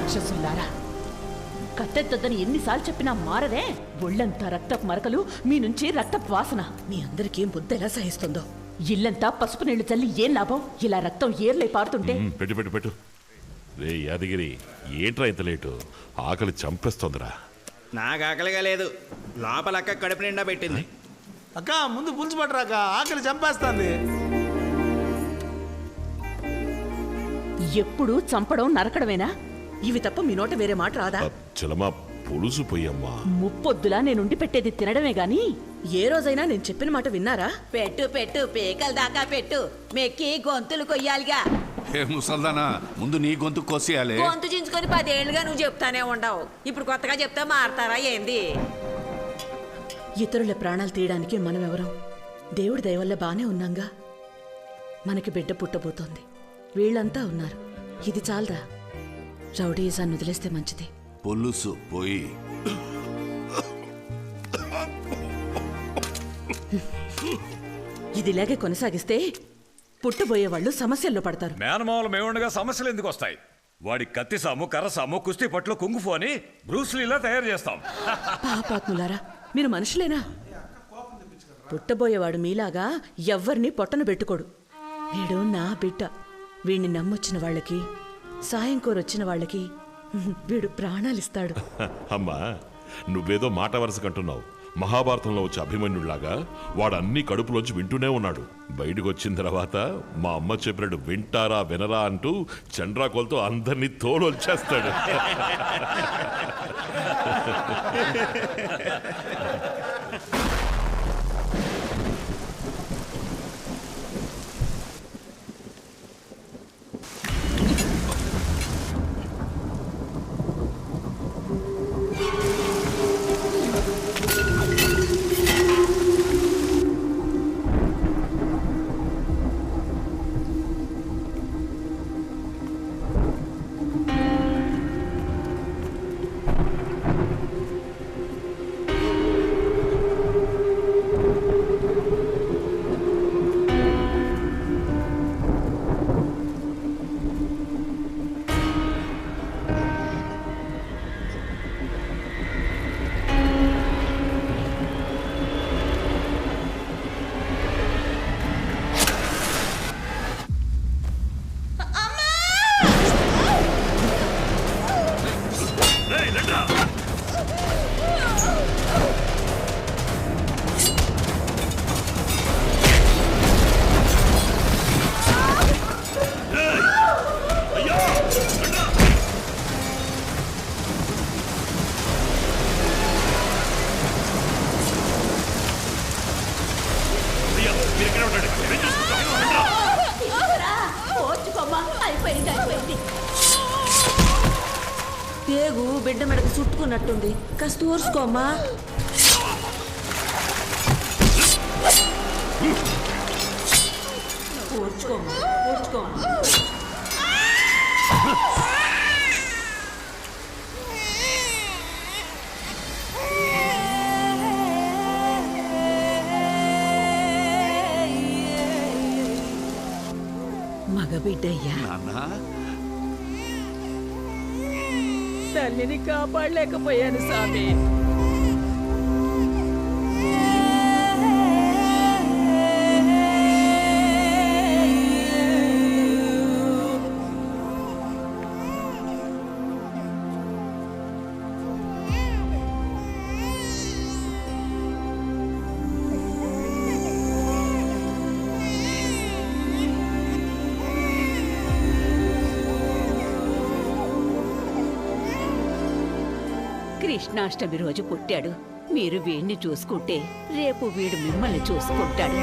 రాక్షసుల్లారా, కత్తెత్తొద్దని ఎన్నిసార్లు చెప్పినా మారరే. ఒళ్ళంతా రక్తపు మరకలు, మీ నుంచి రక్తపు వాసన. మీ అందరికీ బుద్ధి ఎలా సహిస్తుందో. ఇల్లంతా పసుపు నీళ్లు చల్లి ఏం లాభం? ఇలా రక్తం ఏర్లై పారుతుంటే. పెట్టు పెట్టు పెట్టు. రే యాదగిరి, ఏంట్రా ఇంత లేటు? ఆకలి చంపేస్తోందిరా. నాకు ఆకలిగా లేదు, లోపలక్క కడుపు నిండా పెట్టింది. అక్క ముందు పులుసు పట్టరాక, ఆకలి చంపేస్తుంది. ఎప్పుడు చంపడం నరకడమేనా? ఇవి తప్ప మీ నోట వేరే మాట రాదా? చలమా పులుసు పోయమ్మా. ముప్పొద్దులా నేనుండి పెట్టేది తినడమే గాని ఏ రోజైనా నేను చెప్పిన మాట విన్నారా? పెట్టు పెట్టు, పేకల దాకా పెట్టు, మెక్కి గొంతులు కొయ్యాలిగా. ఏ ముసల్దానా, ముందు నీ గొంతు కోసేయాలి. గొంతు చించుకొని 10 ఏళ్ళుగా నువ్వు చెప్తానే ఉండవు, ఇప్పుడు కొత్తగా చెప్తా మారతారా ఏంది? ఇతరుల ప్రాణాలు తీయడానికి మనమెవరం? దేవుడి దయవల్ల బానే ఉన్నాంగా. మనకి బిడ్డ పుట్టబోతోంది, వీళ్ళంతా ఉన్నారు. ఇది చాలదా? రౌడీసాన్ని వదిలేస్తే మంచిది. పులుసు పోయి. ఇదిలాగే కొనసాగిస్తే పుట్టబోయే వాళ్ళు సమస్యల్లో పడతారు. మేనమావులు మేముండగా సమస్యలు ఎందుకు వస్తాయి? వాడి కత్తి సాము, కర్ర సాము, కుస్తీ పట్లు, కుంగుఫు అని బ్రూస్లీలా తయారు చేస్తాం. పాపాత్ములారా, మీరు మనుషులేనా? పుట్టబోయేవాడు మీలాగా ఎవ్వరిని పొట్టన పెట్టుకోడు. వీడు నా బిడ్డ. వీడిని నమ్మొచ్చిన వాళ్ళకి, సాయం కోరొచ్చిన వాళ్ళకి వీడు ప్రాణాలిస్తాడు. అమ్మా, నువ్వేదో మాట వరుసకంటున్నావు. మహాభారతంలో వచ్చే అభిమన్యుడిలాగా వాడు అన్ని కడుపులోంచి వింటూనే ఉన్నాడు. బయటకు వచ్చిన తర్వాత మా అమ్మ చెప్పినట్టు వింటారా వినరా అంటూ చండ్రాకోలతో అందరినీ తోలొచ్చేస్తాడు. పేగు బిడ్డ మెడకు చుట్టుకున్నట్టుంది, కాస్త ఊర్చుకోమ్మా. ఊర్చుకోమ్మా, ఊర్చుకోమ్మా. మగబిడ్డయ్యా, తల్లిని కాపాడలేకపోయాను స్వామి. కృష్ణాష్టమి రోజు పుట్టాడు. మీరు వీడిని చూసుకుంటే రేపు వీడు మిమ్మల్ని చూసుకుంటాడు.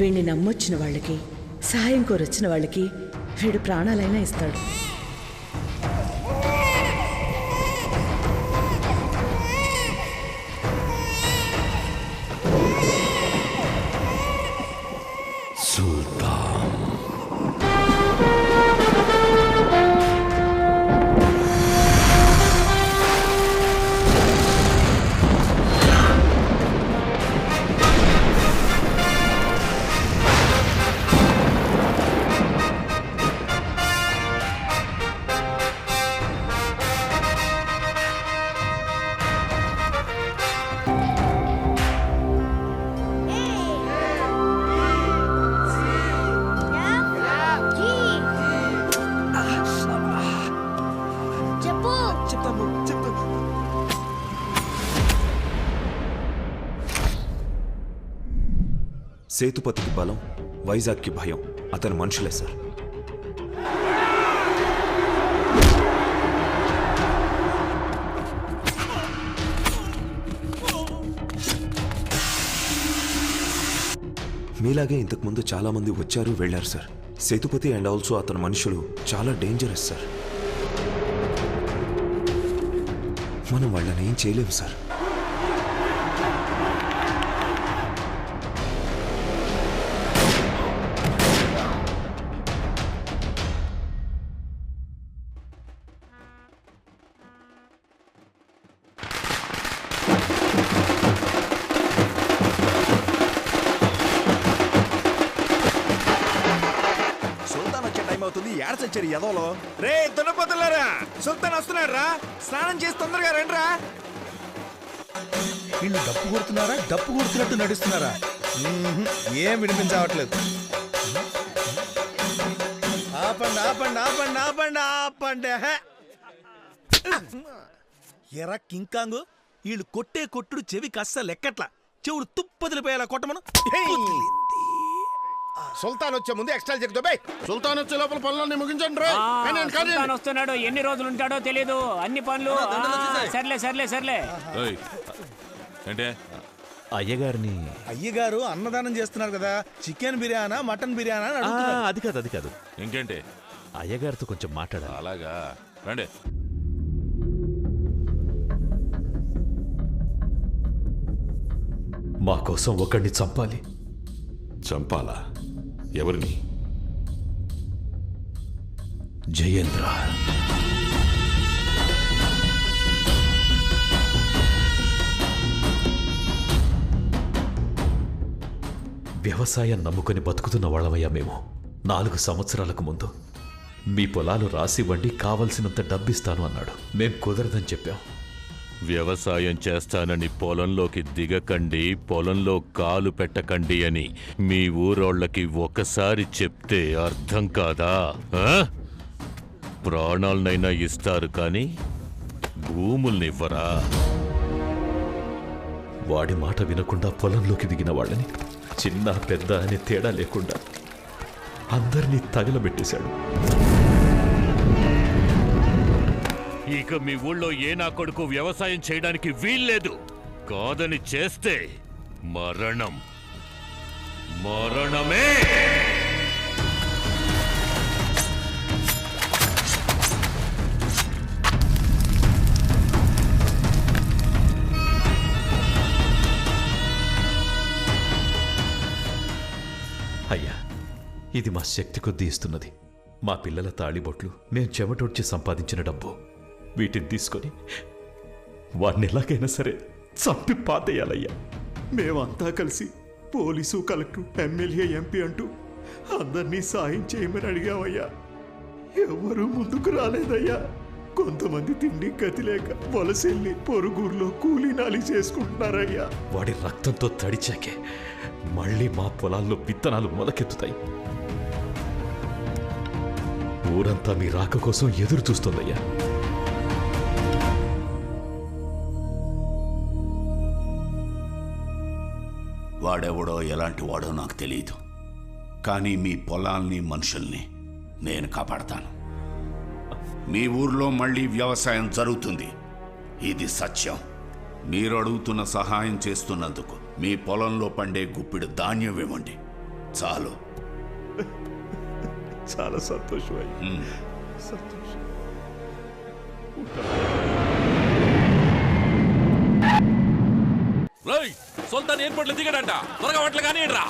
వీడిని నమ్మొచ్చిన వాళ్ళకి, సహాయం కోరొచ్చిన వాళ్ళకి వీడు ప్రాణాలైనా ఇస్తాడు. సేతుపతికి బలం, వైజాగ్కి భయం అతని మనుషులే సార్. మీలాగే ఇంతకుముందు చాలా మంది వచ్చారు వెళ్ళారు సార్. సేతుపతి అండ్ ఆల్సో అతని మనుషులు చాలా డేంజరస్ సార్. మనం వాళ్ళని ఏం చేయలేము సార్. సుల్తాన్ వచ్చే టైం అవుతుంది. ఏడ చచ్చారు ఎదవలో. రే దున్నపోతులారా, సుల్తాన్ వస్తున్నాడు రా. స్నానం చేసి తొందరగా రండిరా. వీళ్ళు డప్పు కొడుతున్నారా, డప్పు కొడుతున్నట్టు నడుస్తున్నారా? ఏం వినిపించవట్లేదు. ఆపండి ఆపండి ఆపండి ఆపండి ఆపండి. ఎరా కింకాంగు, వీళ్ళు కొట్టే కొట్టుడు చెవి కస్స లెక్కట్లా. చెవుడు తుప్పదిలిపోయేలా కొట్టమను. సుల్తాన్ వచ్చే ముందు ఎక్స్ట్రా చెక్ బై. సుల్తాన్ వచ్చే లోపల పనులన్నీ ముగించండి రా. సుల్తాన్ వస్తున్నాడు, ఎన్ని రోజులు ఉంటాడో తెలీదు. అన్ని పనులు సర్లే సర్లే సర్లే. అంటే అయ్యగారిని అయ్యగారు అన్నదానం చేస్తున్నారు కదా, చికెన్ బిర్యానా మటన్ బిర్యానా అని అడుగుతున్నారు. అది కాదు అది కాదు, ఇంకేంటి? అయ్యగారితో కొంచెం మాట్లాడాలి. అలాగా, రండి. మా కోసం ఒకడిని చంపాలి. చంపాలా? ఎవరిని? జయేంద్ర. వ్యవసాయం నమ్ముకొని బతుకుతున్న వాళ్ళమయ్యా మేము. 4 సంవత్సరాలకు ముందు మీ పొలాలు రాసివ్వండి, కావలసినంత డబ్బిస్తాను అన్నాడు. మేం కుదరదని చెప్పాం. వ్యవసాయం చేస్తానని పొలంలోకి దిగకండి, పొలంలో కాలు పెట్టకండి అని మీ ఊరోళ్ళకి ఒకసారి చెప్తే అర్థం కాదా? ప్రాణాలనైనా ఇస్తారు కానీ భూముల్నివ్వరా? వాడి మాట వినకుండా పొలంలోకి దిగిన వాళ్ళని చిన్న పెద్ద అనే తేడా లేకుండా అందరినీ తగలబెట్టేశాడు. ఇక మీ ఊళ్ళో ఏ నా కొడుకు వ్యవసాయం చేయడానికి వీల్లేదు. కాదని చేస్తే మరణం. మరణమే. అయ్యా, ఇది మా శక్తి కొద్దీ ఇస్తున్నది. మా పిల్లల తాళిబొట్లు, మేం చెమటొడ్చి సంపాదించిన డబ్బు. వీటిని తీసుకొని వాడిని ఎలాగైనా సరే చంపి పాతేయాలయ్యా. మేమంతా కలిసి పోలీసు, కలెక్టర్, ఎమ్మెల్యే, ఎంపీ అంటూ అందరినీ సాయం చేయమని అడిగామయ్యా. ఎవరూ ముందుకు రాలేదయ్యా. కొంతమంది తిండి గతి లేక వలసెళ్ళి పొరుగురులో కూలీనాలి చేసుకుంటున్నారయ్యా. వాడి రక్తంతో తడిచాకే మళ్ళీ మా పొలాల్లో విత్తనాలు మొలకెత్తుతాయి. ఊరంతా మీ రాక కోసం ఎదురు చూస్తుందయ్యా. వాడెవడో ఎలాంటి వాడో నాకు తెలియదు, కానీ మీ పొలాల్ని మనుషుల్ని నేను కాపాడతాను. మీ ఊర్లో మళ్ళీ వ్యవసాయం జరుగుతుంది, ఇది సత్యం. మీరు అడుగుతున్న సహాయం చేస్తున్నందుకు మీ పొలంలో పండే గుప్పిడు ధాన్యం ఇవ్వండి చాలు. చాలా సంతోషం. సంతోషం. సుల్తాన్ ఎయిర్పోర్ట్లో దిగాడంట, త్వరగా వాటిలో కానీ రా.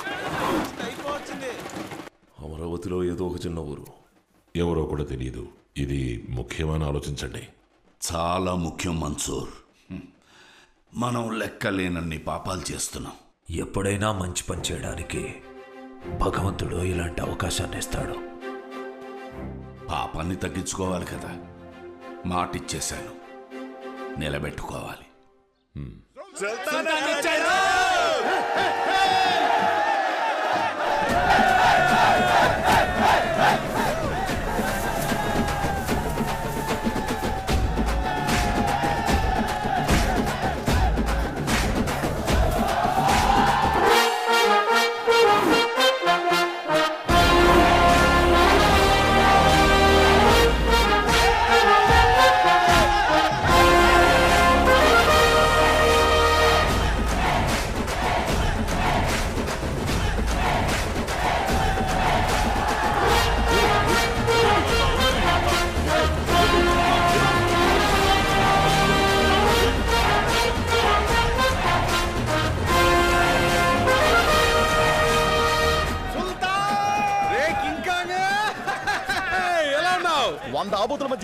అమరావతిలో ఏదో ఒక చిన్న ఊరు, ఎవరో కూడా తెలియదు. ఇది ముఖ్యమని ఆలోచించండి. చాలా ముఖ్యం మన్సూర్. మనం లెక్కలేనన్ని పాపాలు చేస్తున్నాం. ఎప్పుడైనా మంచి పని చేయడానికి భగవంతుడు ఇలాంటి అవకాశాన్ని ఇస్తాడు. పాపాన్ని తగ్గించుకోవాలి కదా. మాటిచ్చేశాను, నిలబెట్టుకోవాలి.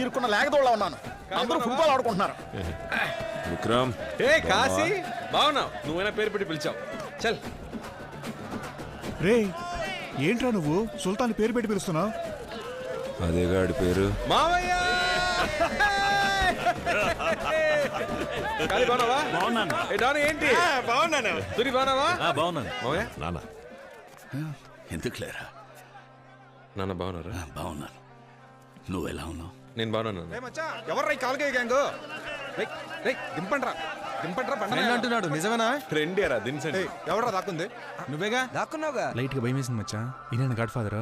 ఇరుక్కున్న లేకదోళ్ళ ఉన్నాను. అందరూ ఫుట్బాల్ ఆడుకుంటున్నారు. విక్రమ్ ఏ కాశీ బాగున్నావు? నువ్వైనా పేరు పెట్టి పిలిచావు. చల్. రే ఏంట్రా నువ్వు సుల్తాన్ పేరు పెట్టి పిలుస్తున్నావు? అదేగాడి పేరు. మావయ్య బాగున్నావా? బాగున్నాను. ఏంటి బాగున్నాను. తురి బాగున్నావా? బాగున్నాను. మావయ్య నాన్న ఎందుకు లేరా? నాన్న బాగున్నారా? బాగున్నాను. నువ్వెలా ఉన్నావు? నేను బాగున్నాను. ఎవర్రా ఈ కాలుకే గ్యాంగ్? దింపండ్రా అంటున్నాడు. నిజమేనా? ట్రెండేరా దించండి. ఎవడరా దాక్కుంది? నువ్వేగా దాక్కున్నావుగా. లైట్ గా భయం వేసింది మచ్చా. ఈయన గాడ్ ఫాదర్.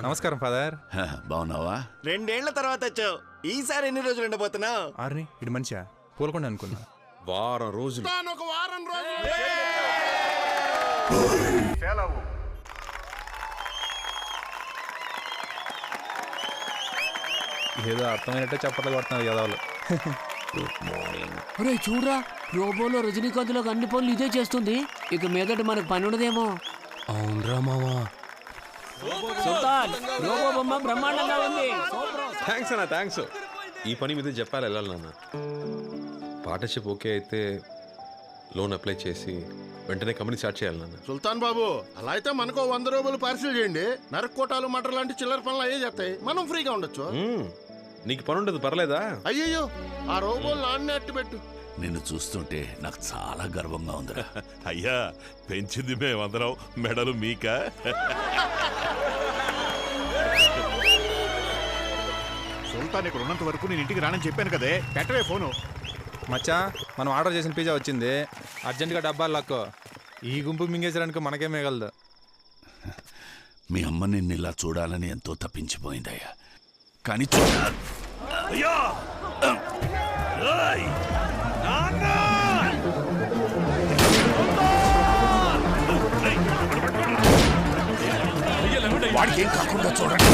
నమస్కారం ఫాదర్. బాగున్నావా? 2 ఏళ్ల తర్వాత వచ్చావు. ఈసారి ఎన్ని రోజులు ఉండబోతున్నావు? ఆర్ని ఇటు మనిషా పోలకుండా అనుకున్నా. వారం రోజులు. ఒక వారం రోజులు. ఏదో అర్థమైనట్టే చెప్పట్లు కొడుతున్నారు యదవులు. ఒరే చూడరా, రోబోలో రజనీకాంత్లో అన్ని పనులు ఇదే చేస్తుంది. ఇక మీదట మనకు పని ఉండదేమో. అవునరా మావా. సుల్తాన్, రోబో బొమ్మ బ్రహ్మాండంగా ఉంది. థ్యాంక్స్ అన్న, థ్యాంక్స్. ఈ పని మీద చెప్పాలి వెళ్ళాలి నాన్న. పార్ట్నర్షిప్ ఓకే అయితే లోన్ అప్లై చేసి వెంటనే కంపెనీ స్టార్ట్ చేయాలి నాన్న. సుల్తాన్ బాబు అలా అయితే మనకు 100 రూపాయలు పార్సిల్ చేయండి. నరక్కోటాలు మటర్ లాంటి చిల్లర పనులు అయ్యే చేస్తాయి. మనం ఫ్రీగా ఉండొచ్చు. నీకు పని ఉండదు పర్లేదా? అయ్యయ్యో ఆ రోబోలు నాన్నే అట్టు పెట్టు. నిన్ను చూస్తుంటే నాకు చాలా గర్వంగా ఉందిరా. అయ్యా పెంచింది మేమందరం, మెడలు మీక. సుల్తాన్ ఇక్కడ ఉన్నంత వరకు నేను ఇంటికి రానని చెప్పాను కదే. పెట్టవే ఫోను. మచ్చా మనం ఆర్డర్ చేసిన పిజ్జా వచ్చింది. అర్జెంటుగా డబ్బాలు లక్కో. ఈ గుంపు మింగేసడానికి మనకే మిగలదు. మీ అమ్మ నిన్ను ఇలా చూడాలని ఎంతో తప్పించిపోయిందయ్యా. కానీ వాడికి ఏం కాకుండా చూడండి.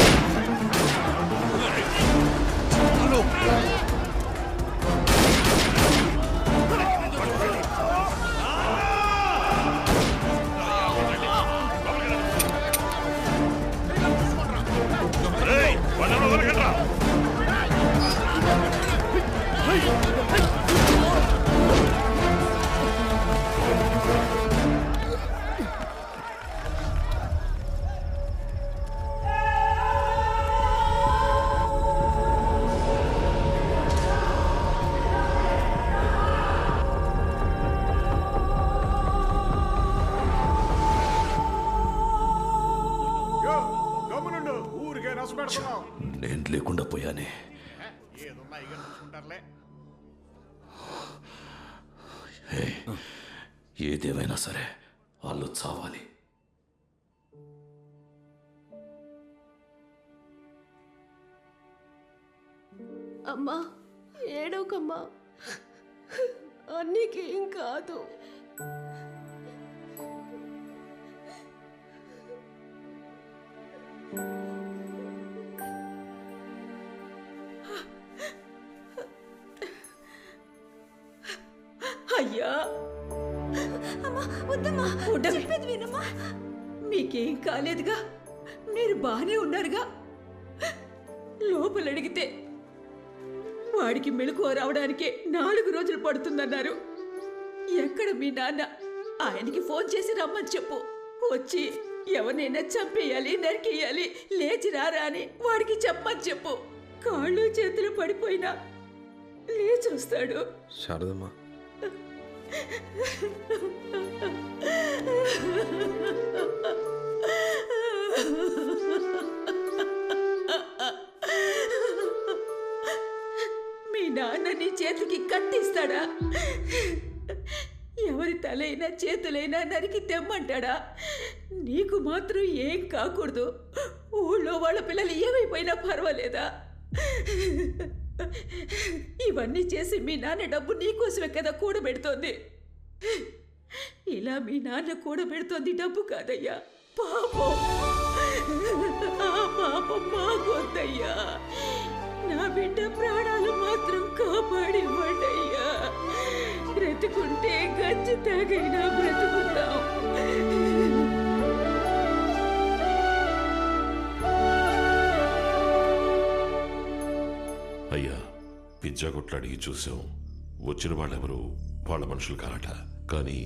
నేను లేకుండా పోయానే. ఏదేమైనా సరే వాళ్ళు చావాలి. అమ్మా ఏడవకమ్మా, అన్నికేం కాదు. అయ్యా వద్దమ్మా, చెప్పేది వినమ్మా. మీకేం కాలేదుగా, మీరు బానే ఉన్నారుగా. లోపల అడిగితే వాడికి మెలకువ రావడానికే 4 రోజులు పడుతుందన్నారు. ఎక్కడ మీ నాన్న? ఆయనకి ఫోన్ చేసి రమ్మని చెప్పు. వచ్చి ఎవరినైనా చంపేయాలి, నరికేయాలి, లేచి రారా అని వాడికి చెప్పమని చెప్పు. కాళ్ళు చేతులు పడిపోయినా లేచొస్తాడు. శారదమ్మా, మీ నాన్న నీ చేతికి కత్తిస్తాడా? ఎవరి తలైనా చేతులైనా నరికి తెమ్మంటాడా? నీకు మాత్రం ఏం కాకూడదు. ఊళ్ళో వాళ్ళ పిల్లలు ఏమైపోయినా పర్వాలేదా? ఇవన్నీ చేసి మీ నాన్న డబ్బు నీకోసమే కదా కూడబెడుతోంది. ఇలా మీ నాన్న కూడబెడుతోంది డబ్బు కాదయ్యా, పాపం. ఆ పాపం మాకొద్దయ్యా. నా బిడ్డ ప్రాణాలు మాత్రం కాపాడివ్వండి అయ్యా. బ్రతుకుంటే గచ్చి తాగైనా బ్రతుకుతాం. అయ్యా పిజ్జా కొట్లు అడిగి చూసాం. వచ్చిన వాళ్ళెవరు వాళ్ళ మనుషులు కారట. కానీ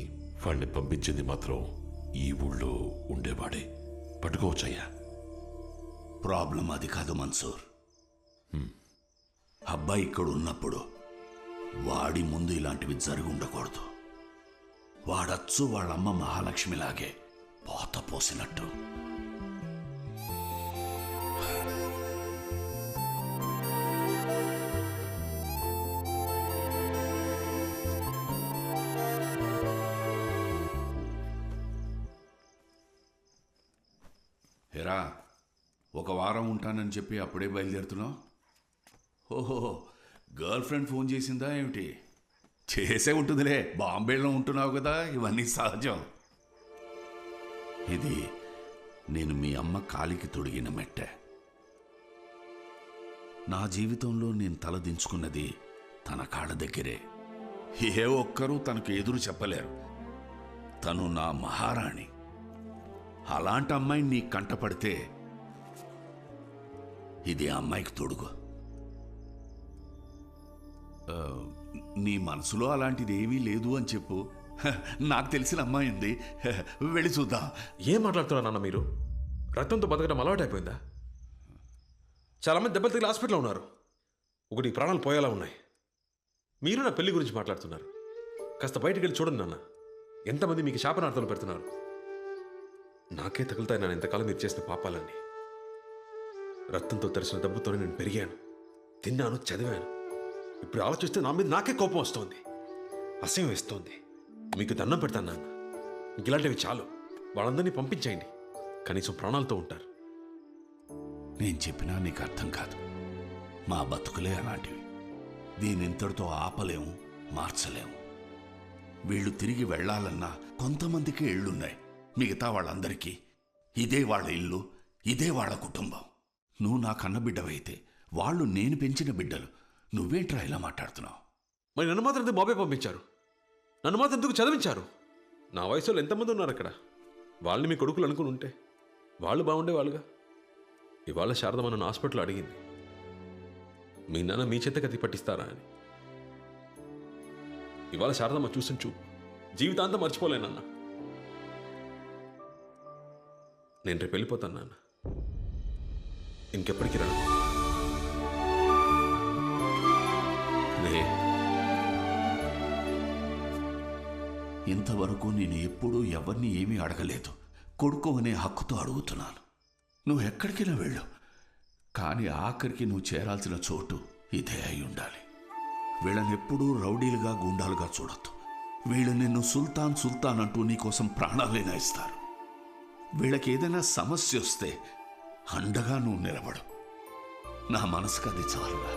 వాడిని పంపించింది మాత్రం ఈ ఊళ్ళో ఉండేవాడే. పట్టుకోవచ్చయ్యా. ప్రాబ్లం అది కాదు మన్సూర్. అబ్బాయి ఇక్కడ ఉన్నప్పుడు వాడి ముందు ఇలాంటివి జరిగి ఉండకూడదు. వాడచ్చు వాళ్ళమ్మ మహాలక్ష్మిలాగే పోత పోసినట్టు. ఎరా, ఒక వారం ఉంటానని చెప్పి అప్పుడే బయలుదేరుతున్నావు? ఓహో, గర్ల్ ఫ్రెండ్ ఫోన్ చేసిందా ఏమిటి? చేసే ఉంటుందిలే, బాంబేలో ఉంటున్నావు కదా, ఇవన్నీ సహజం. ఇది నేను మీ అమ్మ కాలికి తొడిగిన మెట్టె. నా జీవితంలో నేను తలదించుకున్నది తన కాళ్ళ దగ్గరే. ఏ ఒక్కరూ తనకు ఎదురు చెప్పలేరు. తను నా మహారాణి. అలాంటి అమ్మాయిని నీ కంటపడితే ఇది ఆ అమ్మాయికి తొడుగు. నీ మనసులో అలాంటిది ఏమీ లేదు అని చెప్పు. నాకు తెలిసిన అమ్మాయి ఉంది, వెళ్ళి చూద్దాం. ఏం మాట్లాడుతున్నారు నాన్న మీరు? రక్తంతో బతకడం అలవాటైపోయిందా? చాలామంది దెబ్బలు తగిలి హాస్పిటల్లో ఉన్నారు. ఒకటి ప్రాణాలు పోయేలా ఉన్నాయి. మీరు నా పెళ్లి గురించి మాట్లాడుతున్నారు. కాస్త బయటికి వెళ్ళి చూడండి నాన్న. ఎంతమంది మీకు శాపనార్థాలు పెడుతున్నారు. నాకే తగులుతాయి నేను ఇంతకాలం మీరు చేసిన పాపాలన్నీ. రక్తంతో తెరిచిన దెబ్బతోనే నేను పెరిగాను, తిన్నాను, చదివాను. ఇప్పుడు ఆలోచిస్తే నా మీద నాకే కోపం వస్తోంది, అసహ్యం వేస్తోంది. మీకు దండం పెడతాను నాన్న. మీకు ఇలాంటివి చాలు. వాళ్ళందరినీ పంపించేయండి, కనీసం ప్రాణాలతో ఉంటారు. నేను చెప్పినా నీకు అర్థం కాదు. మా బతుకులే అలాంటివి. దీని ఇంతటితో ఆపలేము, మార్చలేము. వీళ్ళు తిరిగి వెళ్లాలన్నా కొంతమందికి ఇళ్లున్నాయి. మిగతా వాళ్ళందరికీ ఇదే వాళ్ళ ఇల్లు, ఇదే వాళ్ళ కుటుంబం. నువ్వు నా కన్నబిడ్డవైతే వాళ్ళు నేను పెంచిన బిడ్డలు. నువ్వేంట్రా ఇలా మాట్లాడుతున్నావు? మరి నన్ను మాత్రం ఎందుకు బాబాయ్ పంపించారు? నన్ను మాత్రం ఎందుకు చదివించారు? నా వయసులో ఎంతమంది ఉన్నారు అక్కడ? వాళ్ళని మీ కొడుకులు అనుకుని ఉంటే వాళ్ళు బాగుండేవాళ్ళుగా. ఇవాళ శారదమ్మ నన్ను హాస్పిటల్లో అడిగింది, మీ నాన్న మీ చేత కత్తి పట్టిస్తారా అని. ఇవాళ శారదమ్మ చూసిన చూపు జీవితాంతం మర్చిపోలేనన్నా. నేను రేపు వెళ్ళిపోతాను నాన్న. ఇంకెప్పటికీ రాను. ఇంతవరకు నేను ఎప్పుడూ ఎవరిని ఏమీ అడగలేదు. కొడుకు అనే హక్కుతో అడుగుతున్నాను. నువ్వు ఎక్కడికైనా వెళ్ళు, కానీ ఆఖరికి నువ్వు చేరాల్సిన చోటు ఇదే అయి ఉండాలి. వీళ్ళనెప్పుడూ రౌడీలుగా, గుండాలుగా చూడొద్దు. వీళ్ళు నిన్ను సుల్తాన్ సుల్తాన్ అంటూ నీకోసం ప్రాణాలైనా ఇస్తారు. వీళ్ళకి ఏదైనా సమస్య వస్తే అండగా నువ్వు నిలబడు. నా మనసుకు అది చాలుగా.